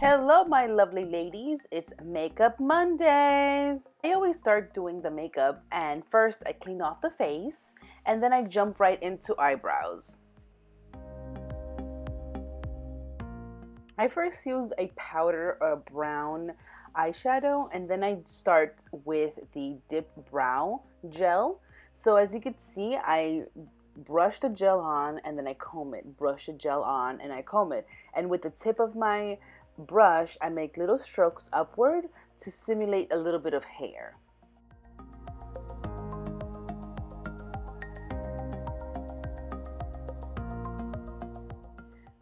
Hello, my lovely ladies. It's Makeup Monday. I always start doing the makeup, and first I clean off the face, and then I jump right into eyebrows. I first use a powder or brown eyeshadow, and then I start with the Dip Brow Gel. So as you can see, I brush the gel on and then I comb it, brush the gel on and I comb it, and with the tip of my brush I make little strokes upward to simulate a little bit of hair.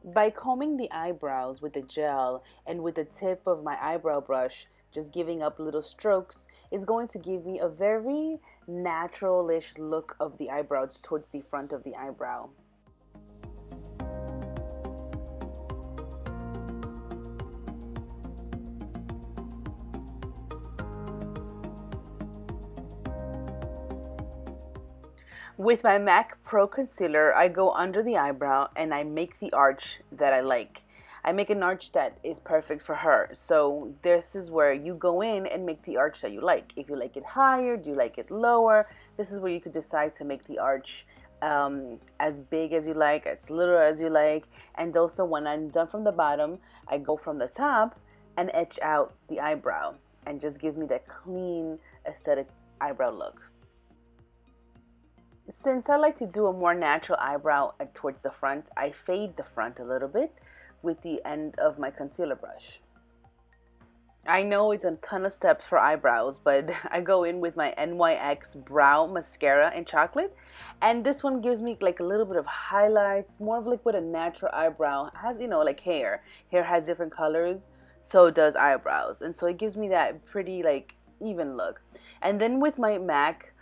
By combing the eyebrows with the gel and with the tip of my eyebrow brush, just giving up little strokes, is going to give me a very natural-ish look of the eyebrows towards the front of the eyebrow. With my MAC Pro Concealer, I go under the eyebrow and I make the arch that I like. I make an arch that is perfect for her. So this is where you go in and make the arch that you like. If you like it higher, do you like it lower? This is where you could decide to make the arch as big as you like, as little as you like. And also when I'm done from the bottom, I go from the top and etch out the eyebrow, and just gives me that clean aesthetic eyebrow look. Since I like to do a more natural eyebrow towards the front, I fade the front a little bit with the end of my concealer brush. I know it's a ton of steps for eyebrows, but I go in with my NYX Brow Mascara in chocolate, and this one gives me like a little bit of highlights, more of like what a natural eyebrow has, you know, like hair. Hair has different colors, so does eyebrows, and so it gives me that pretty like even look. And then with my MAC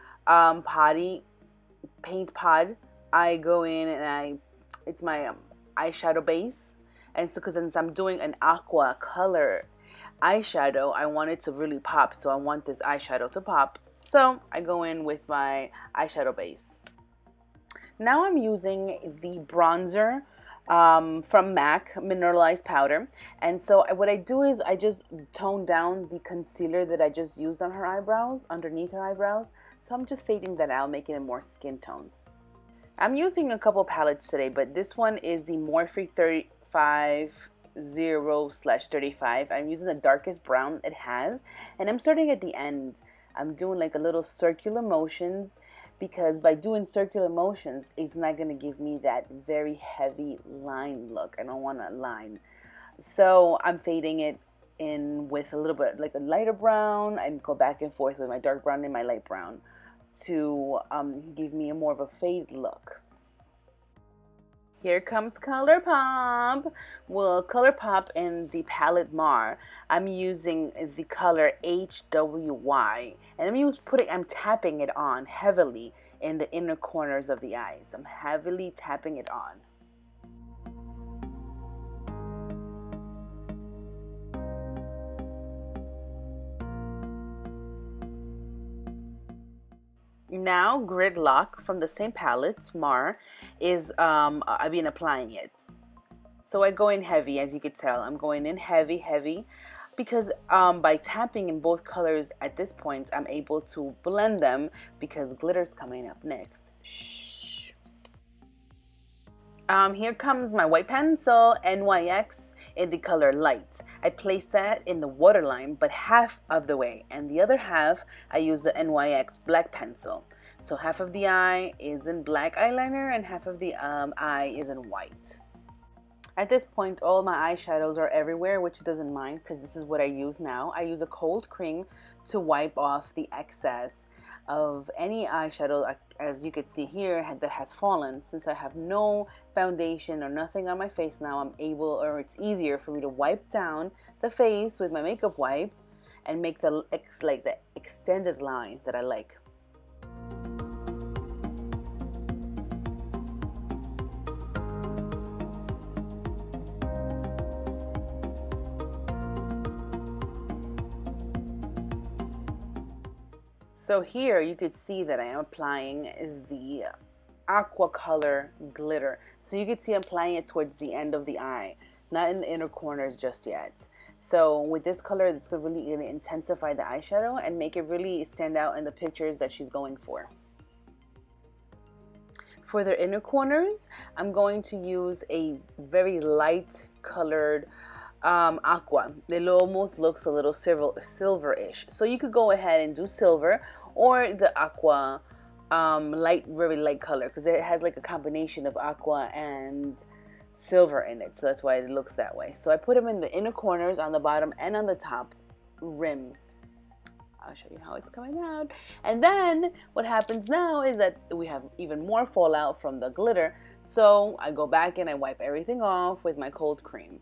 paint pod, I go in and it's my eyeshadow base, and so because since I'm doing an aqua color eyeshadow, I want it to really pop, so I want this eyeshadow to pop, so I go in with my eyeshadow base. Now I'm using the bronzer from MAC Mineralized powder, and so what I do is I just tone down the concealer that I just used on her eyebrows, underneath her eyebrows. So I'm just fading that out, making it more skin tone. I'm using a couple palettes today, but this one is the Morphe 350/35. I'm using the darkest brown it has, and I'm starting at the end. I'm doing like a little circular motions, because by doing circular motions, it's not going to give me that very heavy line look. I don't want a line. So I'm fading it in with a little bit like a lighter brown, and go back and forth with my dark brown and my light brown to give me a more of a fade look. Here comes ColourPop. Well, ColourPop in the palette Mar, I'm using the color HWY, and I'm tapping it on heavily in the inner corners of the eyes. I'm heavily tapping it on. Now Gridlock from the same palette, Mar, is I've been applying it. So I go in heavy, as you can tell. I'm going in heavy, because by tapping in both colors at this point, I'm able to blend them, because glitter's coming up next. Shh. Here comes my white pencil, NYX, in the color Light. I place that in the waterline, but half of the way, and the other half I use the NYX black pencil. So half of the eye is in black eyeliner and half of the eye is in white. At this point, all my eyeshadows are everywhere, which doesn't mind, because this is what I use now. I use a cold cream to wipe off the excess of any eyeshadow, as you can see here, that has fallen. Since I have no foundation or nothing on my face now, I'm able, or it's easier for me to wipe down the face with my makeup wipe and make the extended line that I like. So here you could see that I am applying the aqua color glitter. So you could see I'm applying it towards the end of the eye. not in the inner corners just yet. So with this color, it's really going to intensify the eyeshadow and make it really stand out in the pictures that she's going for. For the inner corners, I'm going to use a very light colored aqua. It almost looks a little silver-ish. So you could go ahead and do silver or the aqua very light color, because it has like a combination of aqua and silver in it, so that's why it looks that way. So I put them in the inner corners, on the bottom and on the top rim. I'll show you how it's coming out. And then what happens now is that we have even more fallout from the glitter, so I go back and I wipe everything off with my cold cream.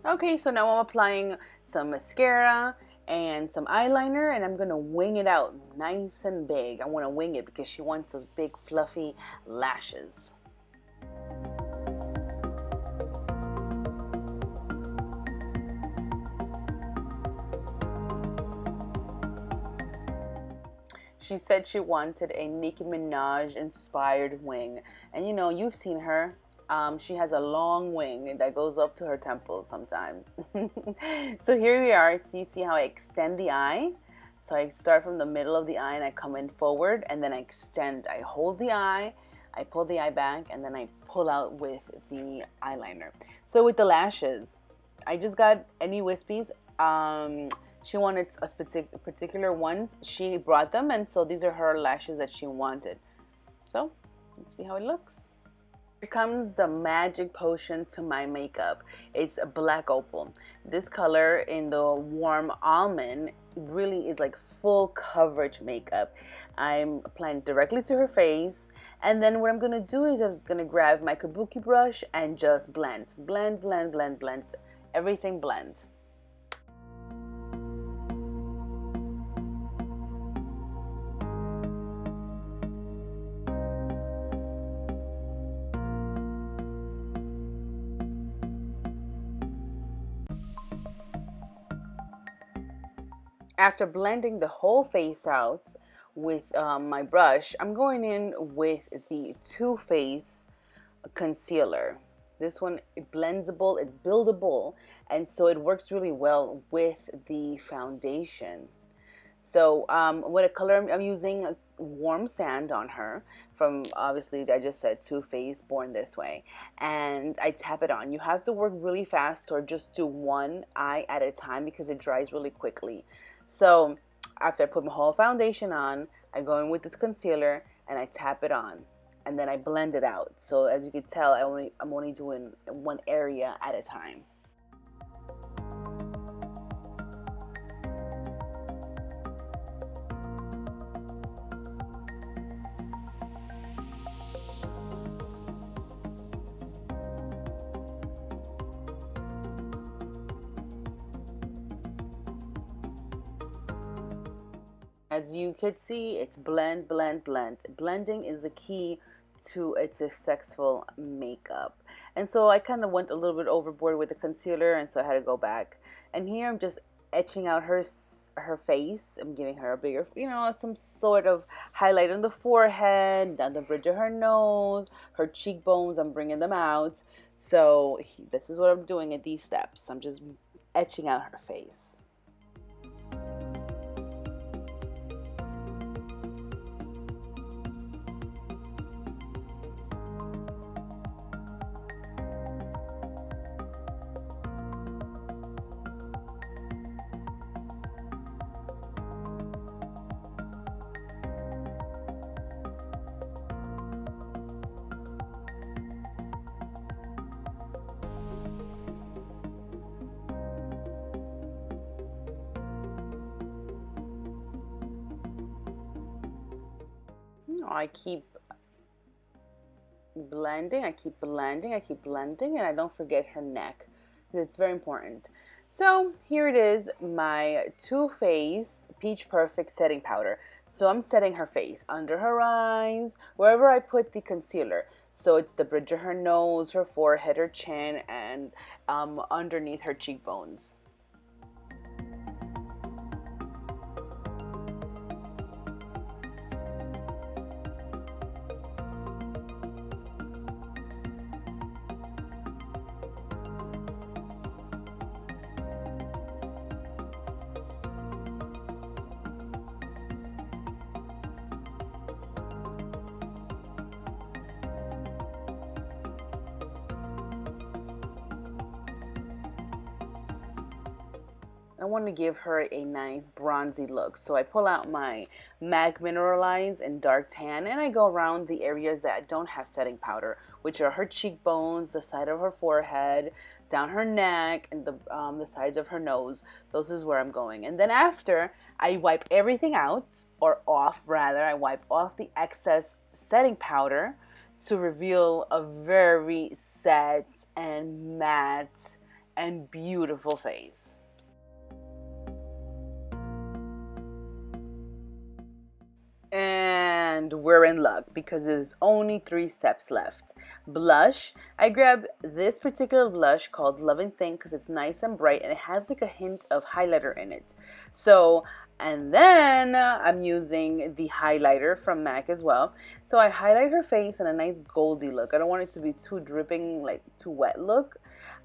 Okay, so now I'm applying some mascara and some eyeliner, and I'm gonna wing it out nice and big. I want to wing it because she wants those big fluffy lashes. She said she wanted a Nicki Minaj inspired wing, and you know, you've seen her. She has a long wing that goes up to her temple sometimes. So here we are. So you see how I extend the eye. So I start from the middle of the eye and I come in forward, and then I extend. I hold the eye, I pull the eye back, and then I pull out with the eyeliner. So with the lashes, I just got any wispies. She wanted a particular ones. She brought them, and so these are her lashes that she wanted. So let's see how it looks. Here comes the magic potion to my makeup. It's a black opal. This color in the warm almond really is like full coverage makeup. I'm applying directly to her face, and then what I'm gonna do is I'm gonna grab my kabuki brush and just blend, blend, blend, blend, blend, everything blend. After blending the whole face out with my brush, I'm going in with the Too Faced concealer. This one is blendable, it's buildable, and so it works really well with the foundation. So what a color I'm using, Warm Sand on her from, obviously I just said Too Faced, Born This Way, and I tap it on. You have to work really fast or just do one eye at a time because it dries really quickly. So after I put my whole foundation on, I go in with this concealer and I tap it on, and then I blend it out. So as you can tell, I'm only doing one area at a time. As you could see, it's blend, blend, blend. Blending is the key to a successful makeup. And so I kind of went a little bit overboard with the concealer, and so I had to go back. And here I'm just etching out her face. I'm giving her a bigger, you know, some sort of highlight on the forehead, down the bridge of her nose, her cheekbones. I'm bringing them out. So this is what I'm doing at these steps. I'm just etching out her face. I keep blending, I keep blending, I keep blending, and I don't forget her neck. It's very important. So here it is, my Too Faced Peach Perfect setting powder. So I'm setting her face, under her eyes, wherever I put the concealer. So it's the bridge of her nose, her forehead, her chin, and underneath her cheekbones. I want to give her a nice bronzy look. So I pull out my MAC Mineralize in dark tan, and I go around the areas that don't have setting powder, which are her cheekbones, the side of her forehead, down her neck, and the sides of her nose. Those is where I'm going. And then after, I wipe everything out, or off rather. I wipe off the excess setting powder to reveal a very set and matte and beautiful face. And we're in luck because there's only 3 steps left. Blush. I grabbed this particular blush called Love and Think because it's nice and bright and it has like a hint of highlighter in it. So, and then I'm using the highlighter from MAC as well. So I highlight her face in a nice goldy look. I don't want it to be too dripping, like too wet look.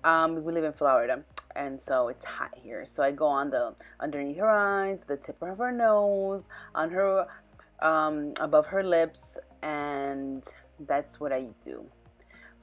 We live in Florida and so it's hot here. So I go on the underneath her eyes, the tip of her nose, on her above her lips, and that's what I do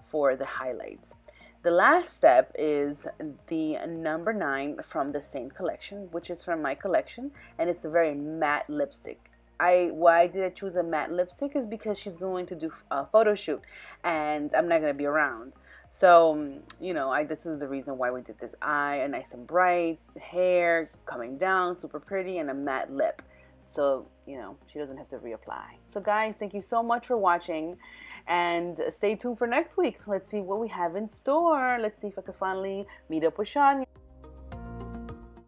for the highlights. The last step is the number 9 from the same collection, which is from my collection, and it's a very matte lipstick. Why did I choose a matte lipstick is because she's going to do a photo shoot and I'm not going to be around. So, you know, this is the reason why we did this eye, a nice and bright, hair coming down, super pretty, and a matte lip. So, you know, she doesn't have to reapply. So guys, thank you so much for watching and stay tuned for next week. Let's see what we have in store. Let's see if I can finally meet up with Sean.